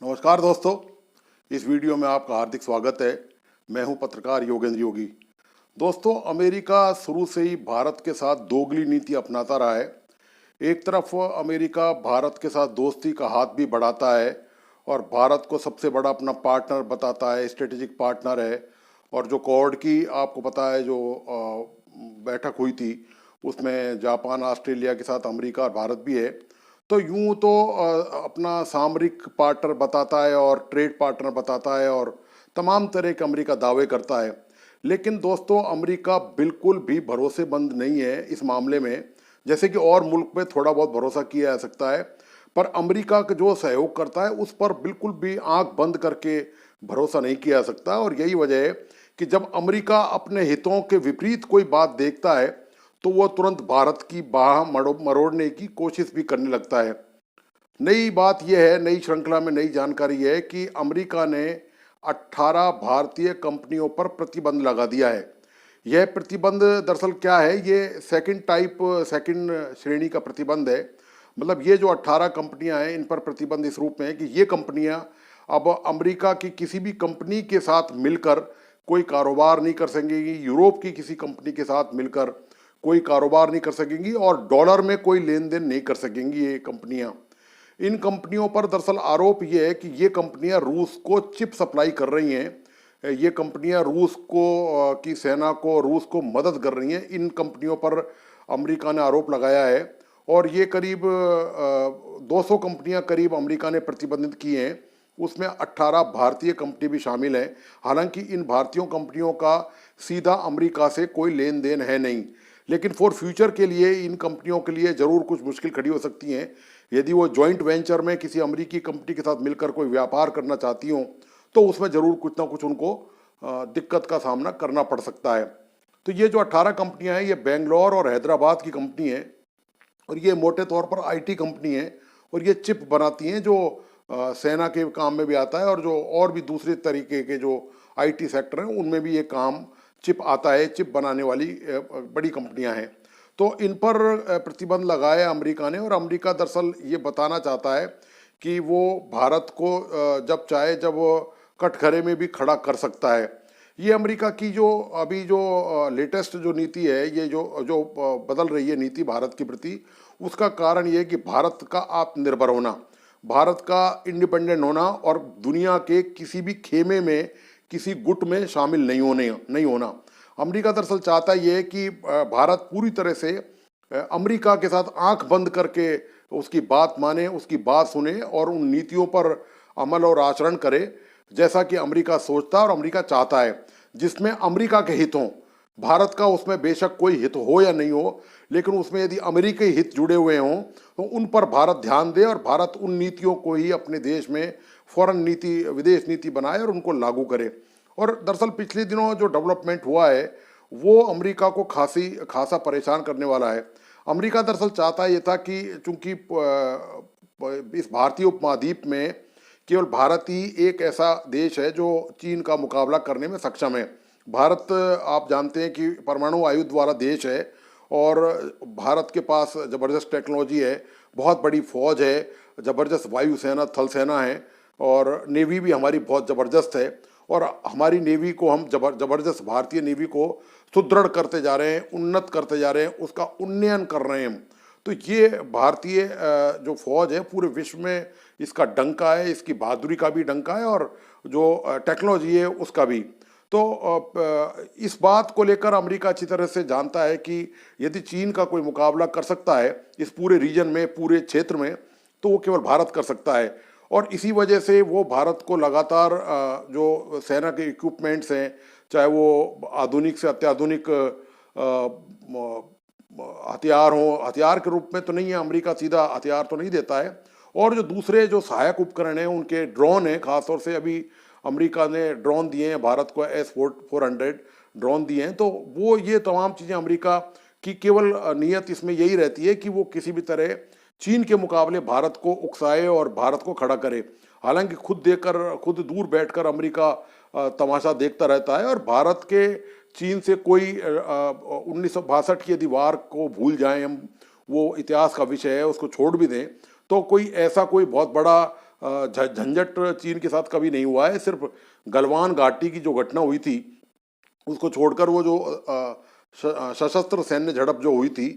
नमस्कार दोस्तों, इस वीडियो में आपका हार्दिक स्वागत है। मैं हूं पत्रकार योगेंद्र योगी। दोस्तों, अमेरिका शुरू से ही भारत के साथ दोगली नीति अपनाता रहा है। एक तरफ अमेरिका भारत के साथ दोस्ती का हाथ भी बढ़ाता है और भारत को सबसे बड़ा अपना पार्टनर बताता है, स्ट्रेटेजिक पार्टनर है। और जो क्वाड की आपको पता है जो बैठक हुई थी, उसमें जापान, ऑस्ट्रेलिया के साथ अमेरिका और भारत भी है। तो यूं तो अपना सामरिक पार्टनर बताता है और ट्रेड पार्टनर बताता है और तमाम तरह के अमेरिका दावे करता है। लेकिन दोस्तों, अमेरिका बिल्कुल भी भरोसेमंद नहीं है इस मामले में। जैसे कि और मुल्क पे थोड़ा बहुत भरोसा किया जा सकता है, पर अमेरिका का जो सहयोग करता है उस पर बिल्कुल भी आंख बंद करके भरोसा नहीं किया जा सकता। और यही वजह है कि जब अमेरिका अपने हितों के विपरीत कोई बात देखता है तो वो तुरंत भारत की बाह मरोड़ने की कोशिश भी करने लगता है। नई बात यह है, नई श्रृंखला में नई जानकारी है कि अमेरिका ने 18 भारतीय कंपनियों पर प्रतिबंध लगा दिया है। यह प्रतिबंध दरअसल क्या है, ये सेकंड श्रेणी का प्रतिबंध है। मतलब ये जो 18 कंपनियां हैं, इन पर प्रतिबंध इस रूप में है कि ये कंपनियां अब अमेरिका की किसी भी कंपनी के साथ मिलकर कोई कारोबार नहीं कर सकेंगी, यूरोप की किसी कंपनी के साथ मिलकर कोई कारोबार नहीं कर सकेंगी और डॉलर में कोई लेन देन नहीं कर सकेंगी ये कंपनियां। इन कंपनियों पर दरअसल आरोप ये है कि ये कंपनियां रूस को चिप सप्लाई कर रही हैं। ये कंपनियां रूस को की सेना को, रूस को मदद कर रही हैं। इन कंपनियों पर अमेरिका ने आरोप लगाया है और ये करीब 200 कंपनियां करीब अमेरिका ने प्रतिबंधित की हैं। उसमें 18 भारतीय कंपनी भी शामिल हैं। हालांकि इन भारतीय कंपनियों का सीधा अमेरिका से कोई लेन देन है नहीं, लेकिन फॉर फ्यूचर के लिए इन कंपनियों के लिए ज़रूर कुछ मुश्किल खड़ी हो सकती हैं। यदि वो जॉइंट वेंचर में किसी अमेरिकी कंपनी के साथ मिलकर कोई व्यापार करना चाहती हों तो उसमें ज़रूर कुछ ना कुछ उनको दिक्कत का सामना करना पड़ सकता है। तो ये जो 18 कंपनियां हैं, ये बेंगलोर और हैदराबाद की कंपनी है और ये मोटे तौर पर आईटी कंपनी है और ये चिप बनाती हैं जो सेना के काम में भी आता है और जो और भी दूसरे तरीके के जो आईटी सेक्टर हैं उनमें भी ये काम चिप आता है। चिप बनाने वाली बड़ी कंपनियां हैं। तो इन पर प्रतिबंध लगाया अमेरिका ने और अमेरिका दरअसल ये बताना चाहता है कि वो भारत को जब चाहे जब कटघरे में भी खड़ा कर सकता है। ये अमेरिका की जो अभी जो लेटेस्ट जो नीति है, ये जो बदल रही है नीति भारत के प्रति, उसका कारण ये है कि भारत का आत्मनिर्भर होना, भारत का इंडिपेंडेंट होना और दुनिया के किसी भी खेमे में, किसी गुट में शामिल नहीं होना। अमेरिका दरअसल चाहता ये है कि भारत पूरी तरह से अमेरिका के साथ आंख बंद करके उसकी बात माने, उसकी बात सुने और उन नीतियों पर अमल और आचरण करे जैसा कि अमेरिका सोचता है और अमेरिका चाहता है, जिसमें अमेरिका के हित हों। भारत का उसमें बेशक कोई हित हो या नहीं हो, लेकिन उसमें यदि अमेरिकी हित जुड़े हुए हों तो उन पर भारत ध्यान दे और भारत उन नीतियों को ही अपने देश में फॉरेन नीति, विदेश नीति बनाए और उनको लागू करे। और दरअसल पिछले दिनों जो डेवलपमेंट हुआ है वो अमेरिका को खासा परेशान करने वाला है। अमेरिका दरअसल चाहता ये था कि चूंकि इस भारतीय उपमहाद्वीप में केवल भारत ही एक ऐसा देश है जो चीन का मुकाबला करने में सक्षम है। भारत, आप जानते हैं कि परमाणु आयुध वाला देश है और भारत के पास ज़बरदस्त टेक्नोलॉजी है, बहुत बड़ी फौज है, ज़बरदस्त वायुसेना, थल सेना है और नेवी भी हमारी बहुत ज़बरदस्त है। और हमारी नेवी को हम ज़बरदस्त भारतीय नेवी को सुदृढ़ करते जा रहे हैं, उन्नत करते जा रहे हैं, उसका उन्नयन कर रहे हैं। तो ये भारतीय जो फौज है पूरे विश्व में इसका डंका है, इसकी बहादुरी का भी डंका है और जो टेक्नोलॉजी है उसका भी। तो इस बात को लेकर अमेरिका अच्छी तरह से जानता है कि यदि चीन का कोई मुकाबला कर सकता है इस पूरे रीजन में, पूरे क्षेत्र में, तो वो केवल भारत कर सकता है। और इसी वजह से वो भारत को लगातार जो सेना के इक्विपमेंट्स हैं, चाहे वो आधुनिक से अत्याधुनिक हथियार हों, हथियार के रूप में तो नहीं है, अमेरिका सीधा हथियार तो नहीं देता है, और जो दूसरे जो सहायक उपकरण हैं, उनके ड्रोन हैं, खासतौर से अभी अमेरिका ने ड्रोन दिए हैं भारत को, S-400 ड्रोन दिए हैं। तो वो ये तमाम चीज़ें अमेरिका की केवल नीयत इसमें यही रहती है कि वो किसी भी तरह चीन के मुकाबले भारत को उकसाए और भारत को खड़ा करे। हालांकि खुद दूर बैठकर अमेरिका तमाशा देखता रहता है और भारत के चीन से कोई 1962 की यदि वार को भूल जाएं हम, वो इतिहास का विषय है, उसको छोड़ भी दें, तो कोई ऐसा कोई बहुत बड़ा झंझट चीन के साथ कभी नहीं हुआ है। सिर्फ गलवान घाटी की जो घटना हुई थी उसको छोड़कर वो जो सशस्त्र सैन्य झड़प जो हुई थी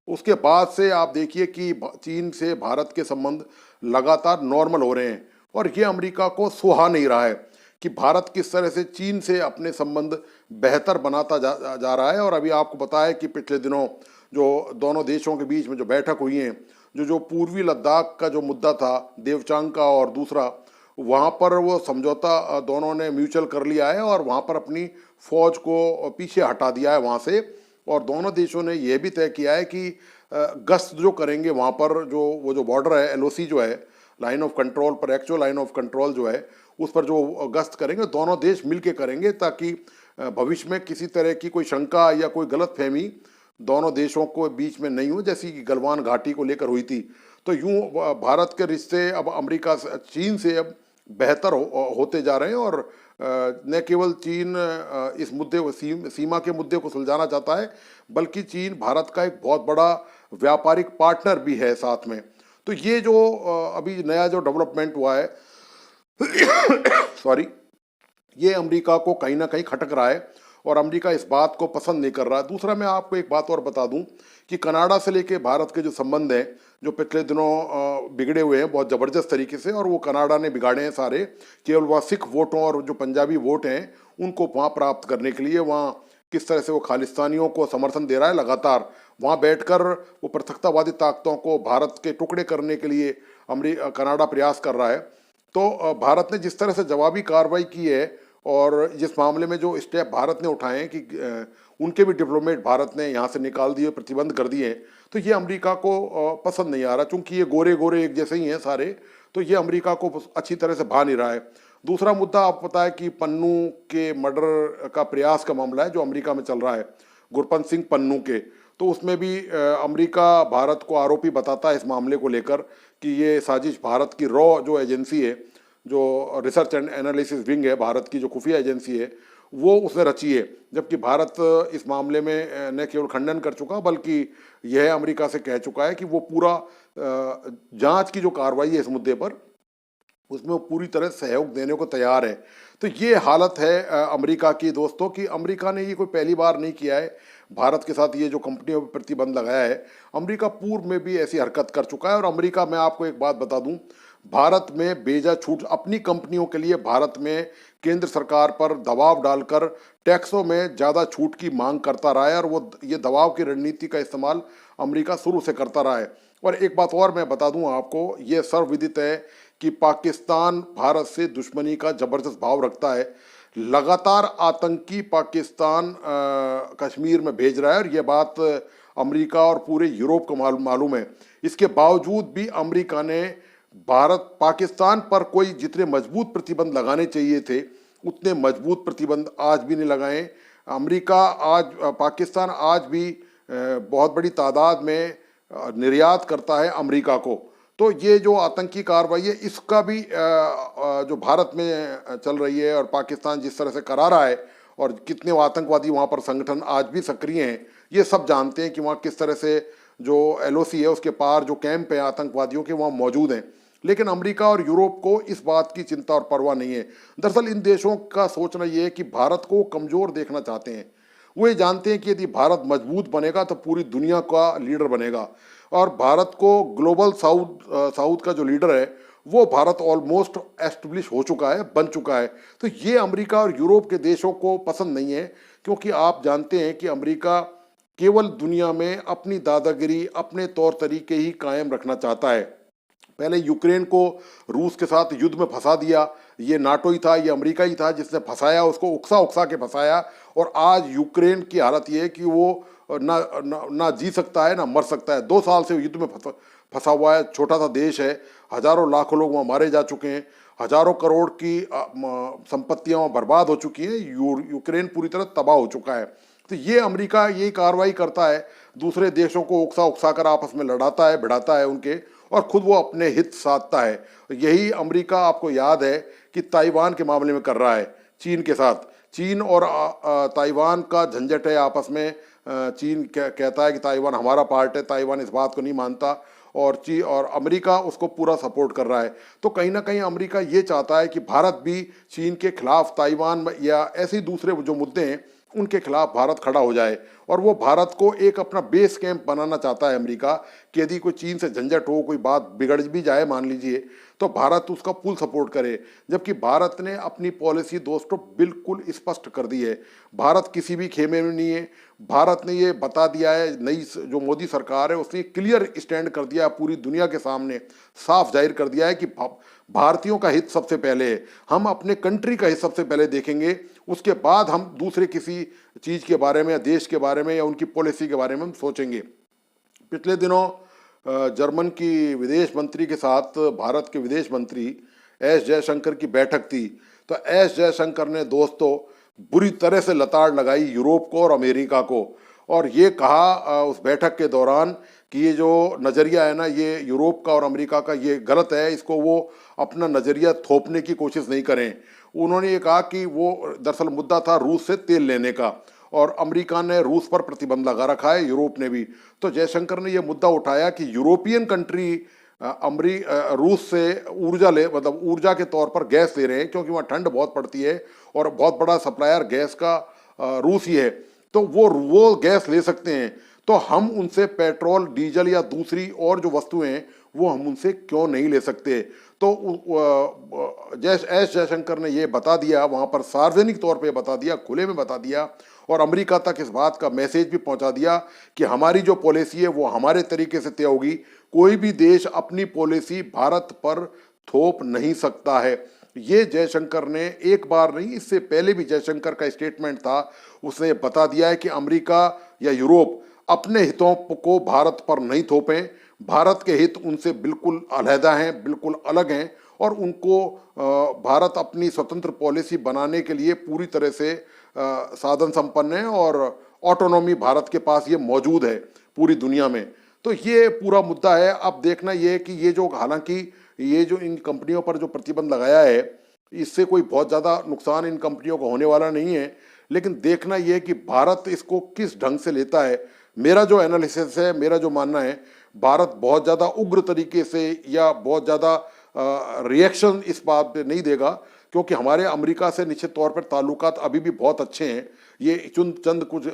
उसके बाद से आप देखिए कि चीन से भारत के संबंध लगातार नॉर्मल हो रहे हैं और ये अमेरिका को सुहा नहीं रहा है कि भारत किस तरह से चीन से अपने संबंध बेहतर बनाता जा रहा है। और अभी आपको पता है कि पिछले दिनों जो दोनों देशों के बीच में जो बैठक हुई है, जो पूर्वी लद्दाख का जो मुद्दा था देवचांग का और दूसरा, वहाँ पर वो समझौता दोनों ने म्यूचुअल कर लिया है और वहाँ पर अपनी फौज को पीछे हटा दिया है वहाँ से। और दोनों देशों ने यह भी तय किया है कि गश्त जो करेंगे वहाँ पर जो वो जो बॉर्डर है एलओसी जो है लाइन ऑफ कंट्रोल पर, एक्चुअल लाइन ऑफ कंट्रोल जो है उस पर जो गश्त करेंगे दोनों देश मिलके करेंगे ताकि भविष्य में किसी तरह की कोई शंका या कोई गलतफहमी दोनों देशों को बीच में नहीं हो, जैसी कि गलवान घाटी को लेकर हुई थी। तो यूं भारत के रिश्ते अब अमेरिका चीन से अब बेहतर होते जा रहे हैं और न केवल चीन इस मुद्दे को सीमा के मुद्दे को सुलझाना चाहता है बल्कि चीन भारत का एक बहुत बड़ा व्यापारिक पार्टनर भी है साथ में। तो ये जो अभी नया जो डेवलपमेंट हुआ है सॉरी, ये अमेरिका को कहीं ना कहीं खटक रहा है और अमेरिका इस बात को पसंद नहीं कर रहा है। दूसरा मैं आपको एक बात और बता दूं कि कनाडा से लेके भारत के जो संबंध हैं जो पिछले दिनों बिगड़े हुए हैं बहुत ज़बरदस्त तरीके से, और वो कनाडा ने बिगाड़े हैं सारे, केवल वहाँ सिख वोटों और जो पंजाबी वोट हैं उनको वहाँ प्राप्त करने के लिए वहाँ किस तरह से वो खालिस्तानियों को समर्थन दे रहा है लगातार। वहाँ बैठकर वो पृथकतावादी ताकतों को भारत के टुकड़े करने के लिए कनाडा प्रयास कर रहा है। तो भारत ने जिस तरह से जवाबी कार्रवाई की है और जिस मामले में जो स्टेप भारत ने उठाए हैं कि उनके भी डिप्लोमेट भारत ने यहाँ से निकाल दिए, प्रतिबंध कर दिए, तो ये अमेरिका को पसंद नहीं आ रहा। चूंकि ये गोरे गोरे एक जैसे ही हैं सारे, तो ये अमेरिका को अच्छी तरह से भा नहीं रहा है। दूसरा मुद्दा आपको पता है कि पन्नू के मर्डर का प्रयास का मामला है जो अमेरिका में चल रहा है, गुरपंत सिंह पन्नू के। तो उसमें भी अमेरिका भारत को आरोपी बताता है इस मामले को लेकर कि ये साजिश भारत की रॉ जो एजेंसी है, जो रिसर्च एंड एनालिसिस विंग है भारत की, जो खुफिया एजेंसी है, वो उसने रची है। जबकि भारत इस मामले में न केवल खंडन कर चुका बल्कि यह अमेरिका से कह चुका है कि वो पूरा जांच की जो कार्रवाई है इस मुद्दे पर उसमें वो पूरी तरह सहयोग देने को तैयार है। तो ये हालत है अमेरिका की दोस्तों की। अमेरिका ने ये कोई पहली बार नहीं किया है भारत के साथ ये जो कंपनियों पर प्रतिबंध लगाया है, अमेरिका पूर्व में भी ऐसी हरकत कर चुका है। और अमेरिका, मैं आपको एक बात बता दूं, भारत में बेजा छूट अपनी कंपनियों के लिए भारत में केंद्र सरकार पर दबाव डालकर टैक्सों में ज़्यादा छूट की मांग करता रहा है और वो ये दबाव की रणनीति का इस्तेमाल अमेरिका शुरू से करता रहा है। और एक बात और मैं बता दूं आपको, ये सर्वविदित है कि पाकिस्तान भारत से दुश्मनी का जबरदस्त भाव रखता है। लगातार आतंकी पाकिस्तान कश्मीर में भेज रहा है और ये बात अमेरिका और पूरे यूरोप को मालूम है। इसके बावजूद भी अमेरिका ने भारत पाकिस्तान पर कोई जितने मजबूत प्रतिबंध लगाने चाहिए थे उतने मजबूत प्रतिबंध आज भी नहीं लगाए। अमेरिका आज पाकिस्तान आज भी बहुत बड़ी तादाद में निर्यात करता है अमेरिका को। तो ये जो आतंकी कार्रवाई है इसका भी जो भारत में चल रही है और पाकिस्तान जिस तरह से करा रहा है और कितने आतंकवादी वहाँ पर संगठन आज भी सक्रिय हैं, ये सब जानते हैं कि वहाँ किस तरह से जो एलओसी है उसके पार जो कैंप है आतंकवादियों के वहाँ मौजूद हैं। लेकिन अमेरिका और यूरोप को इस बात की चिंता और परवाह नहीं है। दरअसल इन देशों का सोचना ये है कि भारत को कमज़ोर देखना चाहते हैं। वो ये जानते हैं कि यदि भारत मजबूत बनेगा तो पूरी दुनिया का लीडर बनेगा और भारत को ग्लोबल साउथ का जो लीडर है वो भारत ऑलमोस्ट एस्टेब्लिश हो चुका है, बन चुका है। तो ये अमेरिका और यूरोप के देशों को पसंद नहीं है, क्योंकि आप जानते हैं कि अमेरिका केवल दुनिया में अपनी दादागिरी, अपने तौर तरीके ही कायम रखना चाहता है। पहले यूक्रेन को रूस के साथ युद्ध में फंसा दिया, ये नाटो ही था, ये अमेरिका ही था जिसने फंसाया, उसको उकसा उकसा के फंसाया। और आज यूक्रेन की हालत ये है कि वो ना जी सकता है ना मर सकता है। 2 साल से युद्ध में फंसा हुआ है, छोटा सा देश है, हजारों लाखों लोग वहाँ मारे जा चुके हैं, हजारों करोड़ की संपत्तियाँ वहाँ बर्बाद हो चुकी हैं, यूक्रेन पूरी तरह तबाह हो चुका है। तो ये अमेरिका यही कार्रवाई करता है, दूसरे देशों को उकसा उकसा कर आपस में लड़ाता है, भिड़ाता है उनके, और खुद वो अपने हित साधता है। यही अमेरिका, आपको याद है कि ताइवान के मामले में कर रहा है चीन के साथ। चीन और ताइवान का झंझट है आपस में। चीन कहता है कि ताइवान हमारा पार्ट है, ताइवान इस बात को नहीं मानता और अमेरिका उसको पूरा सपोर्ट कर रहा है। तो कहीं ना कहीं अमेरिका ये चाहता है कि भारत भी चीन के खिलाफ, ताइवान या ऐसे दूसरे जो मुद्दे हैं उनके खिलाफ भारत खड़ा हो जाए। और वो भारत को एक अपना बेस कैंप बनाना चाहता है अमेरिका, कि यदि कोई चीन से झंझट हो, कोई बात बिगड़ भी जाए मान लीजिए, तो भारत उसका फुल सपोर्ट करे। जबकि भारत ने अपनी पॉलिसी दोस्तों बिल्कुल स्पष्ट कर दी है। भारत किसी भी खेमे में नहीं है। भारत ने ये बता दिया है, नई जो मोदी सरकार है उसने क्लियर स्टैंड कर दिया है, पूरी दुनिया के सामने साफ जाहिर कर दिया है कि भारतीयों का हित सबसे पहले है। हम अपने कंट्री का हित सबसे पहले देखेंगे, उसके बाद हम दूसरे किसी चीज़ के बारे में या देश के बारे में या उनकी पॉलिसी के बारे में हम सोचेंगे। पिछले दिनों जर्मन की विदेश मंत्री के साथ भारत के विदेश मंत्री एस जयशंकर की बैठक थी। तो एस जयशंकर ने दोस्तों बुरी तरह से लताड़ लगाई यूरोप को और अमेरिका को, और ये कहा उस बैठक के दौरान कि ये जो नज़रिया है ना, ये यूरोप का और अमेरिका का ये गलत है, इसको वो अपना नज़रिया थोपने की कोशिश नहीं करें। उन्होंने ये कहा कि वो दरअसल मुद्दा था रूस से तेल लेने का, और अमेरिका ने रूस पर प्रतिबंध लगा रखा है, यूरोप ने भी। तो जयशंकर ने यह मुद्दा उठाया कि यूरोपियन कंट्री रूस से ऊर्जा मतलब ऊर्जा के तौर पर गैस ले रहे हैं, क्योंकि वहाँ ठंड बहुत पड़ती है और बहुत बड़ा सप्लायर गैस का रूस ही है। तो वो गैस ले सकते हैं, तो हम उनसे पेट्रोल, डीजल या दूसरी और जो वस्तुएं हैं वो हम उनसे क्यों नहीं ले सकते। तो एस जयशंकर ने ये बता दिया, वहाँ पर सार्वजनिक तौर पे बता दिया, खुले में बता दिया, और अमेरिका तक इस बात का मैसेज भी पहुंचा दिया कि हमारी जो पॉलिसी है वो हमारे तरीके से तय होगी। कोई भी देश अपनी पॉलिसी भारत पर थोप नहीं सकता है। ये जयशंकर ने एक बार नहीं, इससे पहले भी जयशंकर का स्टेटमेंट था, उसने बता दिया है कि अमेरिका या यूरोप अपने हितों को भारत पर नहीं थोपें। भारत के हित उनसे बिल्कुल अलहदा हैं, बिल्कुल अलग हैं, और उनको भारत अपनी स्वतंत्र पॉलिसी बनाने के लिए पूरी तरह से साधन संपन्न है, और ऑटोनॉमी भारत के पास ये मौजूद है पूरी दुनिया में। तो ये पूरा मुद्दा है। अब देखना ये है कि ये जो, हालांकि ये जो इन कंपनियों पर जो प्रतिबंध लगाया है, इससे कोई बहुत ज़्यादा नुकसान इन कंपनियों को होने वाला नहीं है, लेकिन देखना ये है कि भारत इसको किस ढंग से लेता है। मेरा जो एनालिसिस है, मेरा जो मानना है, भारत बहुत ज़्यादा उग्र तरीके से या बहुत ज़्यादा रिएक्शन इस बात पे नहीं देगा, क्योंकि हमारे अमेरिका से निश्चित तौर पर ताल्लुकात अभी भी बहुत अच्छे हैं। ये चंद कुछ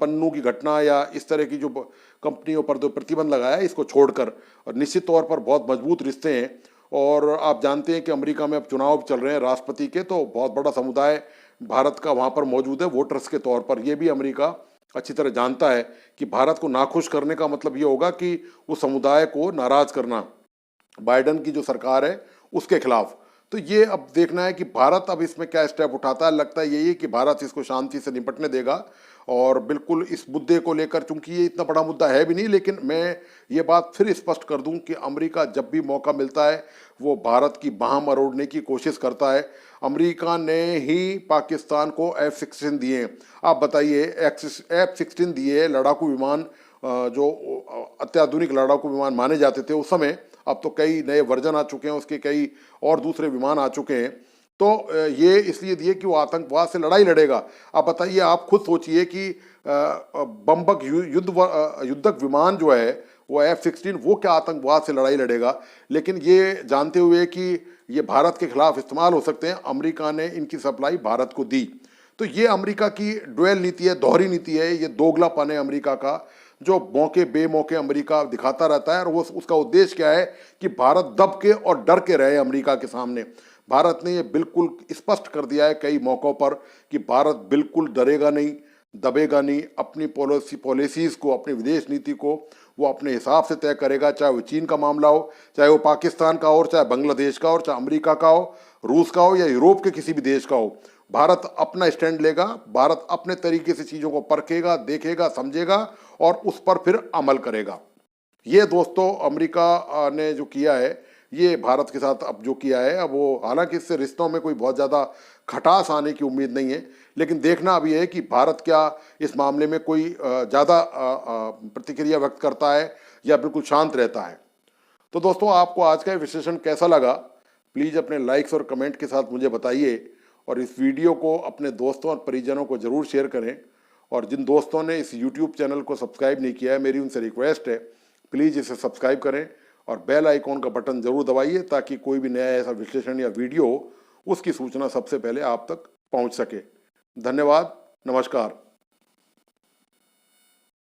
पन्नू की घटना या इस तरह की जो कंपनियों पर जो प्रतिबंध लगाया है, इसको छोड़कर और निश्चित तौर पर बहुत मजबूत रिश्ते हैं। और आप जानते हैं कि अमेरिका में अब चुनाव चल रहे हैं राष्ट्रपति के, तो बहुत बड़ा समुदाय भारत का वहाँ पर मौजूद है वोटर्स के तौर पर। ये भी अमेरिका अच्छी तरह जानता है कि भारत को नाखुश करने का मतलब ये होगा कि उस समुदाय को नाराज करना बाइडेन की जो सरकार है उसके खिलाफ। तो ये अब देखना है कि भारत अब इसमें क्या स्टेप उठाता है। लगता है यही है कि भारत इसको शांति से निपटने देगा, और बिल्कुल इस मुद्दे को लेकर, चूंकि ये इतना बड़ा मुद्दा है भी नहीं, लेकिन मैं ये बात फिर स्पष्ट कर दूं कि अमेरिका जब भी मौका मिलता है वो भारत की बाह मरोड़ने की कोशिश करता है। अमेरिका ने ही पाकिस्तान को F-16 दिए। आप बताइए, F-16 दिए लड़ाकू विमान, जो अत्याधुनिक लड़ाकू विमान माने जाते थे उस समय। अब तो कई नए वर्जन आ चुके हैं, उसके कई और दूसरे विमान आ चुके हैं। तो ये इसलिए दिए कि वो आतंकवाद से लड़ाई लड़ेगा। आप बताइए, आप खुद सोचिए कि बम्बक युद्धक विमान जो है वो F-16, वो क्या आतंकवाद से लड़ाई लड़ेगा। लेकिन ये जानते हुए कि ये भारत के खिलाफ इस्तेमाल हो सकते हैं, अमेरिका ने इनकी सप्लाई भारत को दी। तो ये अमेरिका की ड्वेल नीति है, दोहरी नीति है, ये दोगलापन है अमेरिका का, जो मौके बेमौके अमेरिका दिखाता रहता है। और वो उसका उद्देश्य क्या है कि भारत दब के और डर के रहे अमेरिका के सामने। भारत ने ये बिल्कुल स्पष्ट कर दिया है कई मौक़ों पर कि भारत बिल्कुल डरेगा नहीं, दबेगा नहीं। अपनी पॉलिसीज़ को, अपनी विदेश नीति को वो अपने हिसाब से तय करेगा, चाहे वो चीन का मामला हो, चाहे वो पाकिस्तान का हो, चाहे बांग्लादेश का हो, चाहे अमेरिका का हो, रूस का हो, या यूरोप के किसी भी देश का हो। भारत अपना स्टैंड लेगा, भारत अपने तरीके से चीज़ों को परखेगा, देखेगा, समझेगा और उस पर फिर अमल करेगा। ये दोस्तों अमेरिका ने जो किया है, ये भारत के साथ अब जो किया है, अब वो, हालांकि इससे रिश्तों में कोई बहुत ज़्यादा खटास आने की उम्मीद नहीं है, लेकिन देखना अभी है कि भारत क्या इस मामले में कोई ज़्यादा प्रतिक्रिया व्यक्त करता है या बिल्कुल शांत रहता है। तो दोस्तों, आपको आज का विश्लेषण कैसा लगा, प्लीज़ अपने लाइक्स और कमेंट के साथ मुझे बताइए, और इस वीडियो को अपने दोस्तों और परिजनों को ज़रूर शेयर करें। और जिन दोस्तों ने इस YouTube चैनल को सब्सक्राइब नहीं किया है, मेरी उनसे रिक्वेस्ट है, प्लीज़ इसे सब्सक्राइब करें। और बेल आइकॉन का बटन जरूर दबाइए ताकि कोई भी नया ऐसा विश्लेषण या वीडियो उसकी सूचना सबसे पहले आप तक पहुंच सके। धन्यवाद, नमस्कार।